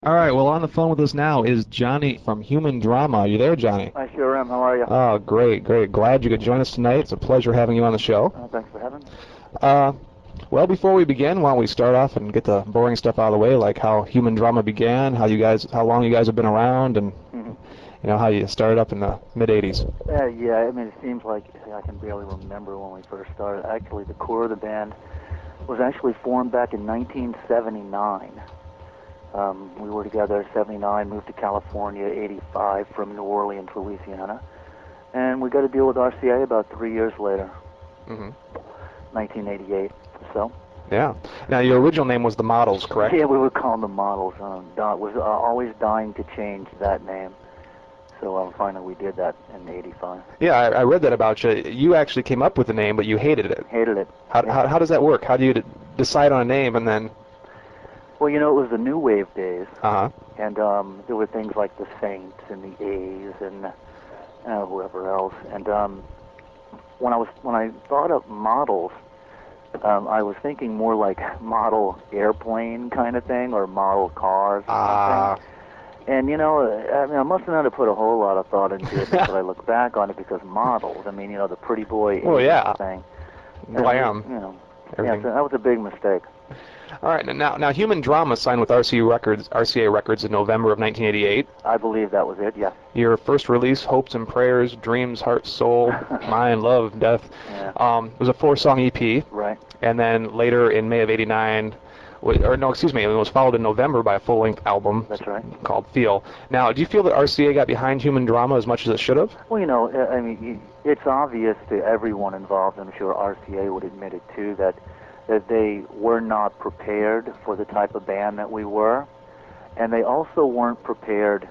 All right, well, on the phone with us now is Johnny from Human Drama. Are you there, Johnny? I sure am. How are you? Oh, great, great. Glad you could join us tonight. It's a pleasure having you on the show. Thanks for having me. Uh, well, before we begin, why don't we start off and get the boring stuff out of the way, like how Human Drama began, how long you guys have been around, and Mhm. how you started up in the mid '80s. Yeah, I mean, it seems like I can barely remember when we first started. Actually, the core of the band was actually formed back in 1979. We were together 79, moved to California 85 from New Orleans, Louisiana, and we got to deal with RCA about 3 years later, Hmm. 1988. So, Yeah. Now, your original name was The Models, yeah, correct? we were calling them models. Was always dying to change that name. So finally we did that in '85. Yeah, I read that about you. You actually came up with the name, but you hated it. Hated it. How, Yeah. how, how does that work? How do you decide on a name and then? Well, you know, it was the new wave days, Uh-huh. and there were things like the Saints and the A's and whoever else. And when I thought of models, I was thinking more like model airplane kind of thing or model cars or something. Ah. And you know, I mean, I must not have put a whole lot of thought into it until I look back on it because models. I mean, you know, the pretty boy Well, 80s yeah. thing. Glam. You know, yeah, Everything. so that was a big mistake. All right. Now, Human Drama signed with RCA Records in November of 1988. I believe that was it. Yes. Your first release, Hopes and Prayers, Dreams, Heart, Soul, Mind, Love, Death, Yeah. was a four-song EP. Right. And then later in May of '89, or no, excuse me, it was followed in November by a full-length album That's right. called Feel. Now, do you feel that RCA got behind Human Drama as much as it should have? Well, you know, I mean, it's obvious to everyone involved. I'm sure RCA would admit it too that they were not prepared for the type of band that we were, and they also weren't prepared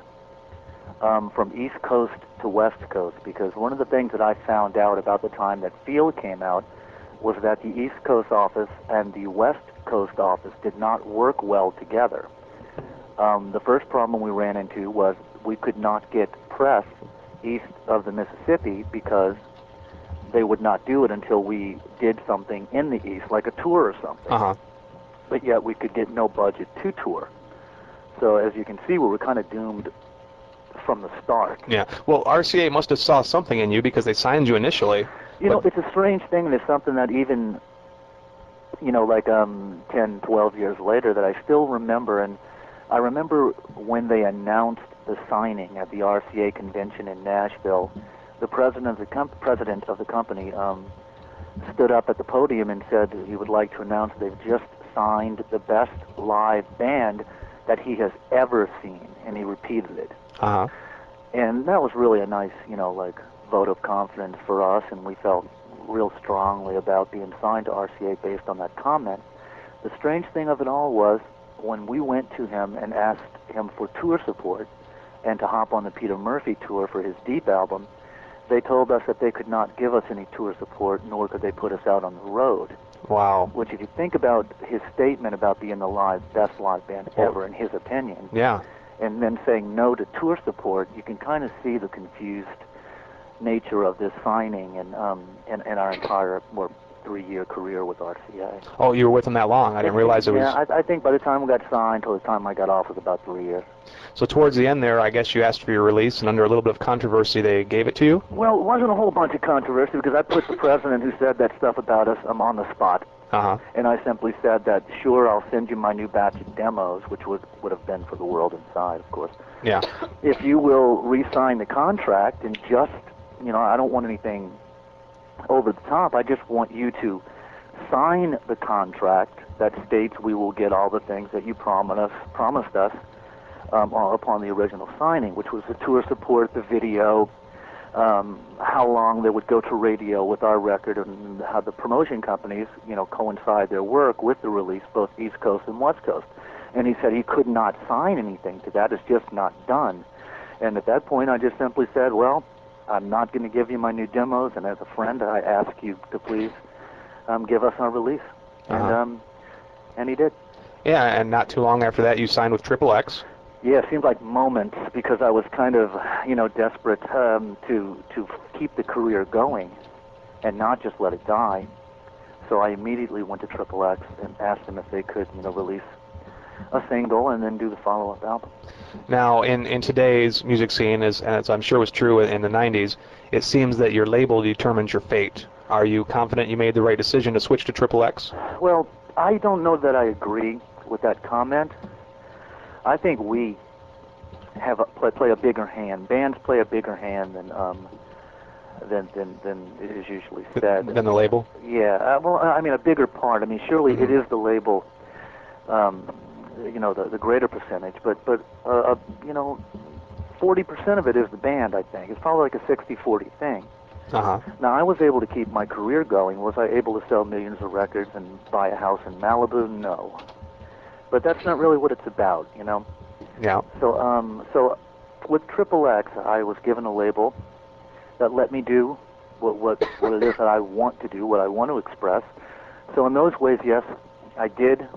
from East Coast to West Coast, because one of the things that I found out about the time that Feel came out was that the East Coast office and the West Coast office did not work well together. The first problem we ran into was we could not get press east of the Mississippi because they would not do it until we did something in the east, like a tour or something. Uh-huh. But yet we could get no budget to tour. So as you can see, we were kind of doomed from the start. Yeah. Well, RCA must have saw something in you because they signed you initially. You know, But it's a strange thing, and it's something that even, you know, like 10, 12 years later that I still remember. And I remember when they announced the signing at the RCA convention in Nashville, the president of the company stood up at the podium and said he would like to announce they've just signed the best live band that he has ever seen, and he repeated it. uh-huh. And that was really a nice, you know, like vote of confidence for us, and we felt real strongly about being signed to RCA based on that comment. The strange thing of it all was when we went to him and asked him for tour support and to hop on the Peter Murphy tour for his Deep album, they told us that they could not give us any tour support, nor could they put us out on the road. Wow. Which, if you think about his statement about being the best live band ever, in his opinion, Yeah. and then saying no to tour support, you can kind of see the confused nature of this signing and our entire 3-year career with RCA. Oh, you were with them that long. I didn't realize it Yeah, was. I think by the time we got signed till the time I got off was about 3 years. So towards the end there, I guess you asked for your release, and under a little bit of controversy, they gave it to you? Well, it wasn't a whole bunch of controversy because I put the president who said that stuff about us on the spot. Uh-huh. And I simply said that, sure, I'll send you my new batch of demos, which would have been for the world inside, of course. Yeah. If you will re-sign the contract and just, you know, I don't want anything over the top. I just want you to sign the contract that states we will get all the things that you promised us upon the original signing, which was the tour support, the video, how long they would go to radio with our record, and how the promotion companies, you know, coincide their work with the release, both East Coast and West Coast. And he said he could not sign anything to that. It's just not done. And at that point, I just simply said, well, I'm not going to give you my new demos, and as a friend, I ask you to please give us our release. Uh-huh. And he did. Yeah, and not too long after that, you signed with Triple X. Yeah, it seemed like moments because I was kind of, you know, desperate to keep the career going and not just let it die. So I immediately went to Triple X and asked them if they could, you know, release a single and then do the follow-up album. Now, in today's music scene, as I'm sure was true in the 90s, it seems that your label determines your fate. Are you confident you made the right decision to switch to Triple X? Well, I don't know that I agree with that comment. I think we play a bigger hand. Bands play a bigger hand than is usually said. Than the label? Yeah. Well, I mean, a bigger part. I mean, surely it is the label. The greater percentage, but 40% of it is the band. I think it's probably like a 60-40 thing. Uh-huh. Now, I was able to keep my career going. Was I able to sell millions of records and buy a house in Malibu? No. But that's not really what it's about, you know. Yeah. So with Triple X, I was given a label that let me do what it is that I want to do, what I want to express. So in those ways, yes, I did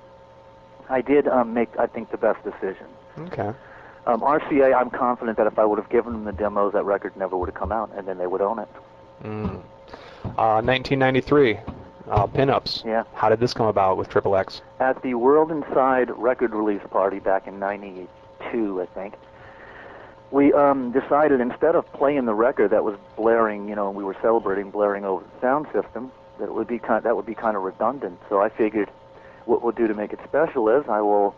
make, I think, the best decision. Okay. RCA, I'm confident that if I would have given them the demos, that record never would have come out, and then they would own it. 1993, Pinups. Yeah. How did this come about with Triple X? At the World Inside record release party back in '92, I think, we decided instead of playing the record that was blaring, we were celebrating blaring over the sound system, that would be kind of redundant. So I figured, what we'll do to make it special is I will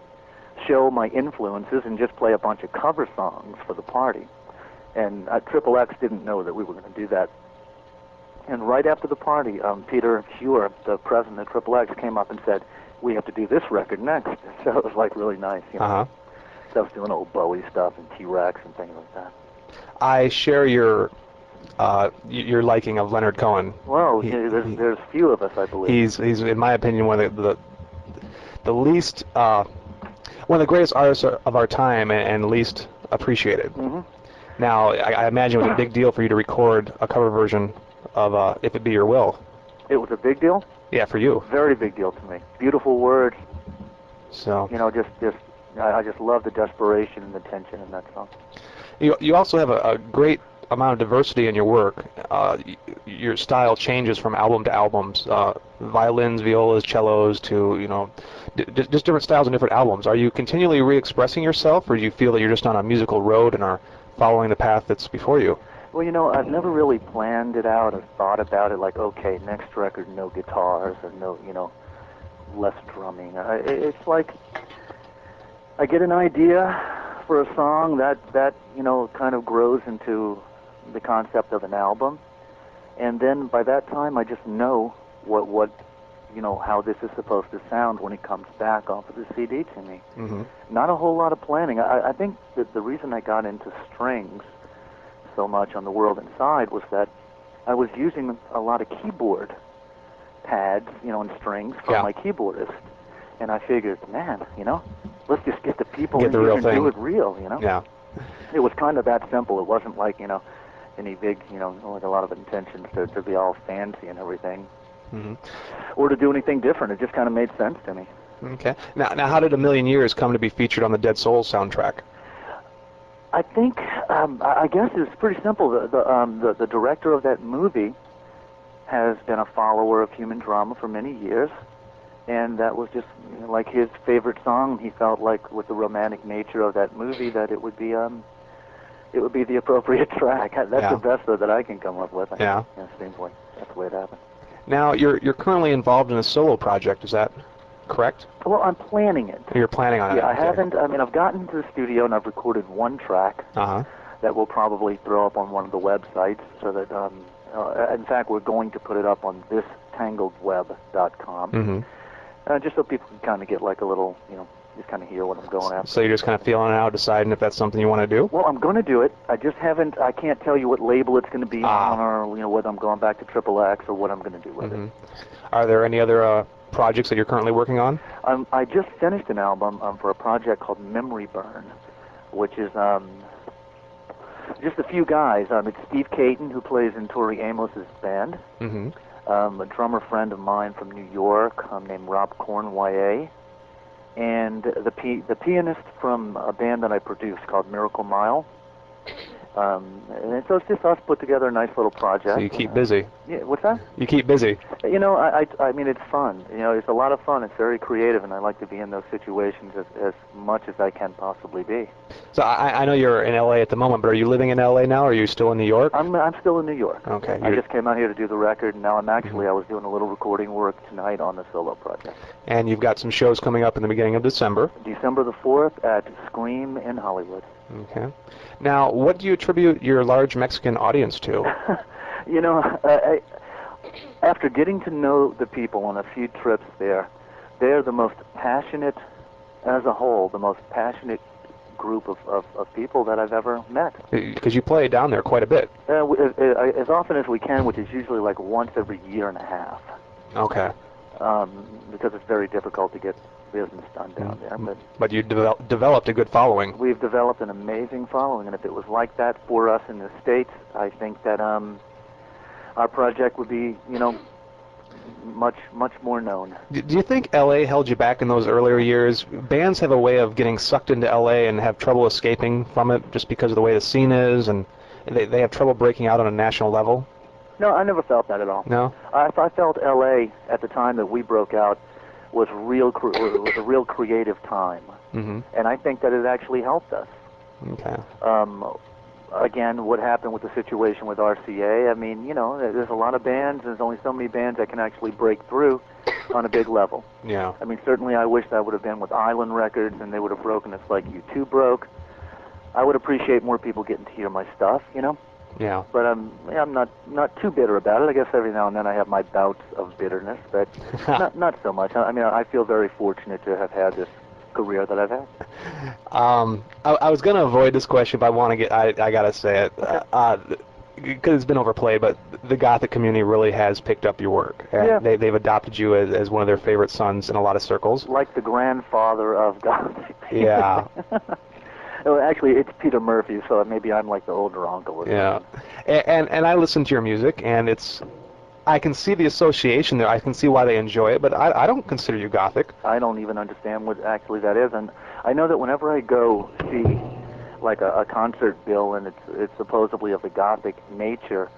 show my influences and just play a bunch of cover songs for the party. And Triple X didn't know that we were going to do that. And right after the party, Peter Hewer, the president of Triple X, came up and said, "We have to do this record next." So it was like really nice, Uh-huh. So I was doing old Bowie stuff and T-Rex and things like that. I share your liking of Leonard Cohen. Well, there's few of us, I believe. He's in my opinion one of the least one of the greatest artists of our time and least appreciated. Mm-hmm. Now, I imagine it was a big deal for you to record a cover version of If It Be Your Will. It was a big deal? Yeah, for you. Very big deal to me. Beautiful words. So. I just love the desperation and the tension in that song. You also have a great amount of diversity in your work. Your style changes from album to albums. Violins, violas, cellos to, just different styles and different albums. Are you continually re-expressing yourself, or do you feel that you're just on a musical road and are following the path that's before you? Well, I've never really planned it out or thought about it like, okay, next record, no guitars or no, less drumming. It's like I get an idea for a song that kind of grows into the concept of an album, and then by that time I just know what how this is supposed to sound when it comes back off of the CD to me. Mm-hmm. Not a whole lot of planning. I think that the reason I got into strings so much on The World Inside was that I was using a lot of keyboard pads, and strings from my keyboardist, and I figured, man, let's just get the people in here and do it real, Yeah. It was kind of that simple. It wasn't like, any big, like a lot of intentions to be all fancy and everything. Mm-hmm. Or to do anything different. It just kind of made sense to me. Okay. Now, how did A Million Years come to be featured on the Dead Souls soundtrack? I think, I guess it's pretty simple. The director of that movie has been a follower of human drama for many years, and that was just like his favorite song. He felt like with the romantic nature of that movie that it would be the appropriate track. That's the best that I can come up with. Yeah. It seems like that's the way it happened. Now, you're currently involved in a solo project, is that correct? Well, I'm planning it. You're planning on it? Yeah, I haven't. I mean, I've gotten to the studio and I've recorded one track that we'll probably throw up on one of the websites so that, in fact, we're going to put it up on thistangledweb.com, just so people can kind of get like a little, just kind of hear what I'm going after. So you're just kind of feeling it out, deciding if that's something you want to do? Well, I'm going to do it. I just haven't, I can't tell you what label it's going to be on or, whether I'm going back to Triple X or what I'm going to do with it. Are there any other projects that you're currently working on? I just finished an album for a project called Memory Burn, which is just a few guys. It's Steve Caton, who plays in Tori Amos's band, a drummer friend of mine from New York named Rob Cornway, and the pianist from a band that I produced called Miracle Mile, And so it's just us put together a nice little project. So you keep busy. Yeah, what's that? You keep busy. You know, I mean, it's fun. You know, it's a lot of fun. It's very creative, and I like to be in those situations as much as I can possibly be. So I know you're in LA at the moment, but are you living in LA now, or are you still in New York? I'm still in New York. Okay. I just came out here to do the record, and now I was doing a little recording work tonight on the solo project. And you've got some shows coming up in the beginning of December. December the 4th at Scream in Hollywood. Okay. Now, what do you attribute your large Mexican audience to? You know, after getting to know the people on a few trips there, they're the most passionate, as a whole, the most passionate group of people that I've ever met. Because you play down there quite a bit. As often as we can, which is usually like once every year and a half. Okay. Because it's very difficult to get business done down there. But you developed a good following. We've developed an amazing following, and if it was like that for us in the States, I think that our project would be, you know, much more known. Do you think LA held you back in those earlier years? Bands have a way of getting sucked into LA and have trouble escaping from it just because of the way the scene is, and they have trouble breaking out on a national level? No, I never felt that at all. No? I felt LA at the time that we broke out was a real creative time, and I think that it actually helped us. Okay. Again, what happened with the situation with RCA, I mean, you know, there's a lot of bands, there's only so many bands that can actually break through on a big level. Yeah. I mean, certainly I wish that would have been with Island Records, and they would have broken us like U2 broke. I would appreciate more people getting to hear my stuff, you know? Yeah. But I'm not too bitter about it. I guess every now and then I have my bouts of bitterness, but not so much. I mean, I feel very fortunate to have had this career that I've had. I was going to avoid this question, but I got to say it. Okay. Because it's been overplayed, but the Gothic community really has picked up your work. And yeah. They've adopted you as one of their favorite sons in a lot of circles. Like the grandfather of Gothic. Yeah. Well, actually, it's Peter Murphy, so maybe I'm like the older uncle or something. And I listen to your music, and I can see the association there. I can see why they enjoy it, but I don't consider you Gothic. I don't even understand what actually that is, and I know that whenever I go see like a concert bill and it's supposedly of the Gothic nature,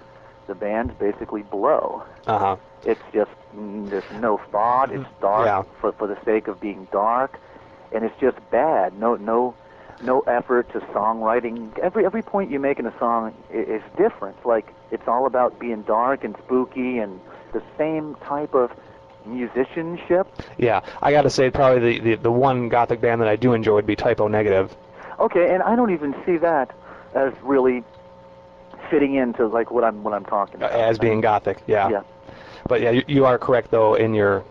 the bands basically blow. Uh-huh. It's just there's no thought. It's dark for the sake of being dark, and it's just bad. No effort to songwriting. Every point you make in a song is different. Like it's all about being dark and spooky and the same type of musicianship. Yeah, I got to say probably the one Gothic band that I do enjoy would be Typo Negative. Okay, and I don't even see that as really fitting into like what I'm talking about. As being Gothic, yeah. Yeah. But yeah, you are correct though in your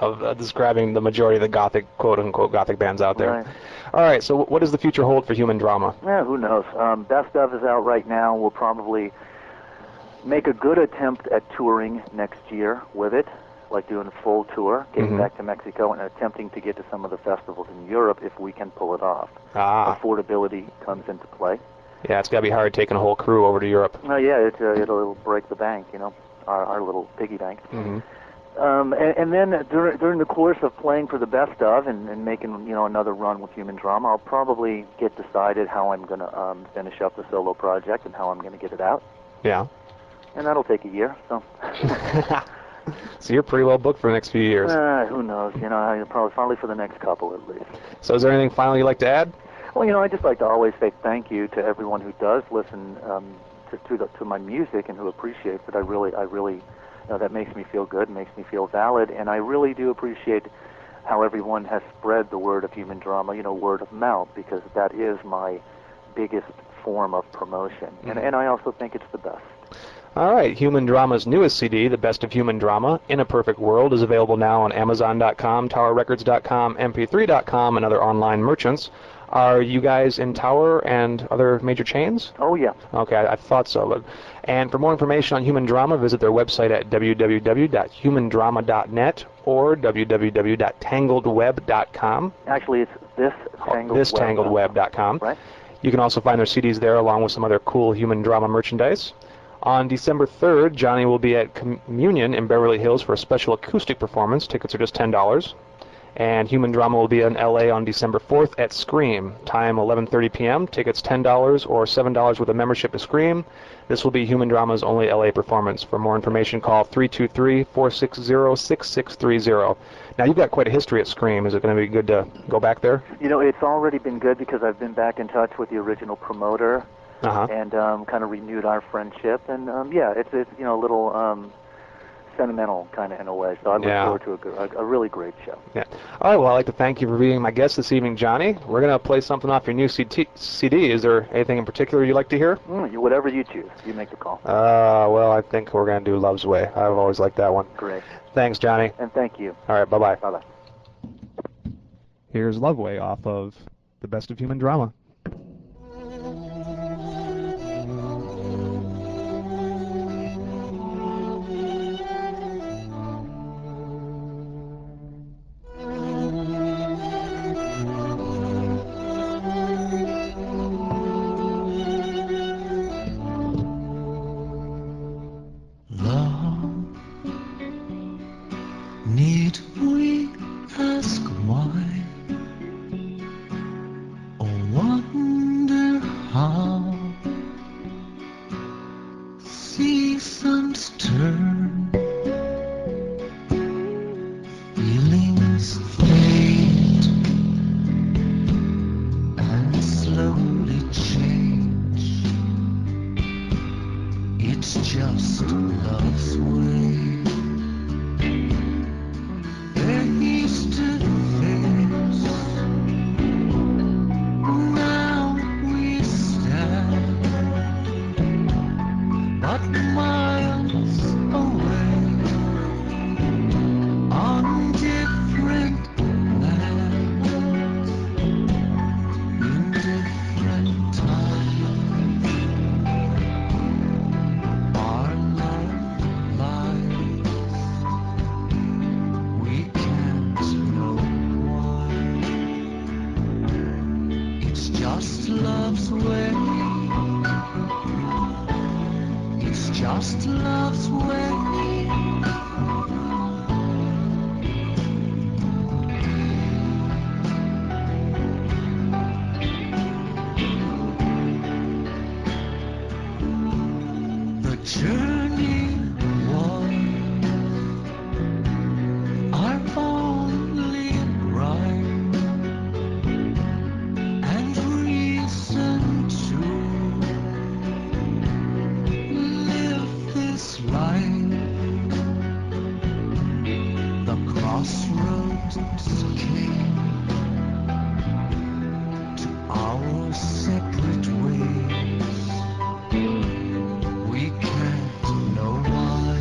of describing the majority of the Gothic, quote-unquote, Gothic bands out there. Right. All right, so what does the future hold for Human Drama? Yeah, who knows? Best Of is out right now. We'll probably make a good attempt at touring next year with it, like doing a full tour, getting back to Mexico, and attempting to get to some of the festivals in Europe if we can pull it off. Affordability comes into play. Yeah, it's got to be hard taking a whole crew over to Europe. Oh, yeah, it'll break the bank, you know, our little piggy bank. And then during the course of playing for the Best Of and making, you know, another run with Human Drama, I'll probably get decided how I'm going to finish up the solo project and how I'm going to get it out. Yeah. And that'll take a year, so. So you're pretty well booked for the next few years. Who knows? You know, probably for the next couple at least. So is there anything final you'd like to add? Well, you know, I just like to always say thank you to everyone who does listen to my music and who appreciates it. I really, you know, that makes me feel good, makes me feel valid, and I really do appreciate how everyone has spread the word of Human Drama, you know, word of mouth, because that is my biggest form of promotion, and I also think it's the best. All right, Human Drama's newest CD, The Best of Human Drama, In a Perfect World, is available now on Amazon.com, TowerRecords.com, MP3.com, and other online merchants. Are you guys in Tower and other major chains? Oh, yeah. Okay, I thought so. And for more information on Human Drama, visit their website at www.humandrama.net or www.tangledweb.com. Actually, it's thisTangledweb.com. Right. You can also find their CDs there along with some other cool Human Drama merchandise. On December 3rd, Johnny will be at Communion in Beverly Hills for a special acoustic performance. Tickets are just $10. And Human Drama will be in LA on December 4th at Scream. Time 11:30 p.m. Tickets $10 or $7 with a membership to Scream. This will be Human Drama's only LA performance. For more information, call 323-460-6630. Now, you've got quite a history at Scream. Is it going to be good to go back there? You know, it's already been good because I've been back in touch with the original promoter and kind of renewed our friendship. And yeah, it's you know, a little sentimental kind of in a way. So I look forward to a really great show. Yeah. All right. Well, I'd like to thank you for being my guest this evening, Johnny. We're going to play something off your new CD. Is there anything in particular you'd like to hear? Whatever you choose. You make the call. Well, I think we're going to do Love's Way. I've always liked that one. Great. Thanks, Johnny. And thank you. All right. Bye-bye. Bye-bye. Here's Love Way off of The Best of Human Drama. Need we ask why? Or wonder how seasons turn, feelings fade and slowly change. It's just love's way. Just love's way. The journey was our only rhyme and reason to live this life. The crossroads came to our separate ways. We can't know why.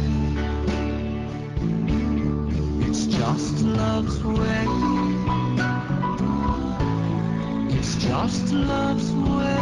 It's just love's way. It's just love's way.